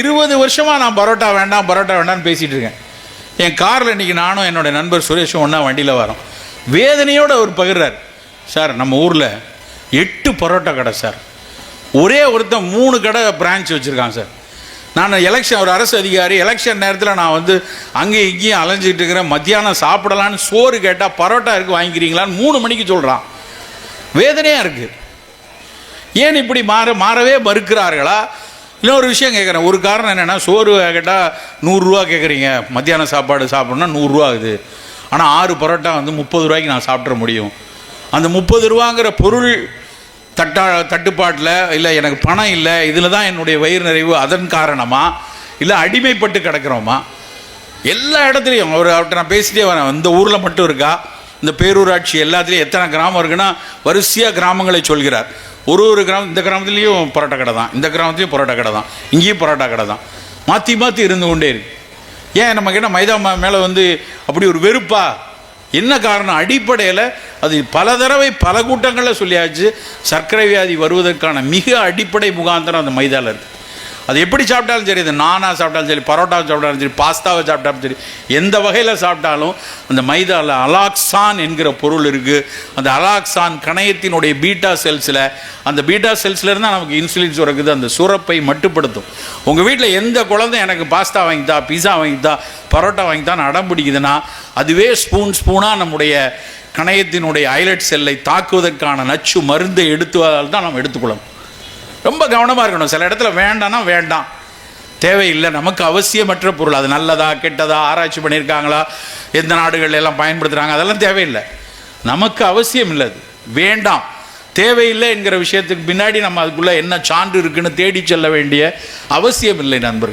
20 வருஷமாக நான் பரோட்டா வேண்டாம் பரோட்டா வேண்டாம்னு பேசிகிட்டு இருக்கேன். என் காரில் இன்றைக்கி நானும் என்னோடய நண்பர் சுரேஷும் ஒன்றா வண்டியில் வரோம். வேதனையோடு அவர் பகிர்றார், சார் நம்ம ஊரில் 8 பரோட்டா கடை சார், ஒரே ஒருத்தன் 3 கடை பிரான்ச் வச்சுருக்கான் சார். நான் எலெக்ஷன், ஒரு அரசு அதிகாரி, எலெக்ஷன் நேரத்தில் நான் வந்து அங்கேயும் இங்கேயும் அலைஞ்சிட்டு இருக்கிறேன். மத்தியானம் சாப்பிடலான்னு சோறு கேட்டால் பரோட்டா இருக்குது வாங்கிக்கிறீங்களான்னு 3 மணிக்கு சொல்கிறான். வேதனையாக இருக்குது. ஏன் இப்படி மாறவே மறுக்கிறார்களா? இன்னொரு விஷயம் கேட்குறேன். ஒரு காரணம் என்னென்னா, சோறு கேட்டால் 100 ரூபா கேட்குறீங்க, மத்தியான சாப்பாடு சாப்பிட்ணுன்னா 100 ரூபா ஆகுது. ஆனால் 6 பரோட்டா வந்து 30 ரூபாய்க்கு நான் சாப்பிட்ற முடியும். அந்த 30 ரூபாங்கிற பொருள் தட்டுப்பாட்டில் இல்லை, எனக்கு பணம் இல்லை, இதில் தான் என்னுடைய வயிறு நிறைவு, அதன் காரணமா இல்லை அடிமைப்பட்டு கிடக்கிறோமா? எல்லா இடத்துலையும் அவர்கிட்ட நான் பேசிட்டே வரேன். இந்த ஊரில் மட்டும் இருக்கா, இந்த பேரூராட்சி எல்லாத்துலேயும் எத்தனை கிராமம் இருக்குன்னா வரிசையாக கிராமங்களை சொல்கிறார். ஒரு கிராமம், இந்த கிராமத்துலேயும் பரோட்டா கடை தான், இந்த கிராமத்துலேயும் பரோட்டா கடை தான், இங்கேயும் பரோட்டா கடை தான், மாற்றி மாற்றி இருந்து கொண்டே இருக்கு. ஏன் நமக்கு என்ன மைதா மேலே வந்து அப்படி ஒரு வெறுப்பா? என்ன காரணம்? அடிப்படையில் அது பல தடவை பல கூட்டங்களில் சொல்லியாச்சு, சர்க்கரை வியாதி வருவதற்கான மிக அடிப்படை முகாந்திரம் அந்த மைதாவில் இருக்குது. அது எப்படி சாப்பிட்டாலும் சரி, அது நானாக சாப்பிட்டாலும் சரி, பரோட்டாவை சாப்பிட்டாலும் சரி, பாஸ்தாவை சாப்பிட்டாலும் சரி, எந்த வகையில் சாப்பிட்டாலும் அந்த மைதாவில் அலாக்சான் என்கிற பொருள் இருக்குது. அந்த அலாக்சான் கணையத்தினுடைய பீட்டா செல்ஸில், அந்த பீட்டா செல்ஸ்லேருந்து தான் நமக்கு இன்சுலின் சுரக்குது. அந்த சுரப்பை மட்டுப்படுத்தும். உங்கள் வீட்டில் எந்த குழந்தை எனக்கு பாஸ்தா வாங்கித்தா, பிஸா வாங்கித்தா, பரோட்டா வாங்கித்தான்னு அடம் பிடிக்குதுன்னா, அதுவே ஸ்பூனாக நம்முடைய கணையத்தினுடைய ஐலட் செல்லை தாக்குவதற்கான நச்சு மருந்தை எடுத்துவதால் தான் நம்ம எடுத்துக்கொள்ளணும். ரொம்ப கவனமாக இருக்கணும். சில இடத்துல வேண்டாம்னா வேண்டாம், தேவையில்லை, நமக்கு அவசியமற்ற பொருள், அது நல்லதா கெட்டதா, ஆராய்ச்சி பண்ணியிருக்காங்களா, எந்த நாடுகள் எல்லாம் பயன்படுத்துகிறாங்க, அதெல்லாம் தேவையில்லை, நமக்கு அவசியம் இல்லை, அது வேண்டாம், தேவையில்லை என்கிற விஷயத்துக்கு பின்னாடி நம்ம அதுக்குள்ளே என்ன சான்று இருக்குன்னு தேடி செல்ல வேண்டிய அவசியம் இல்லை நண்பர்கள்.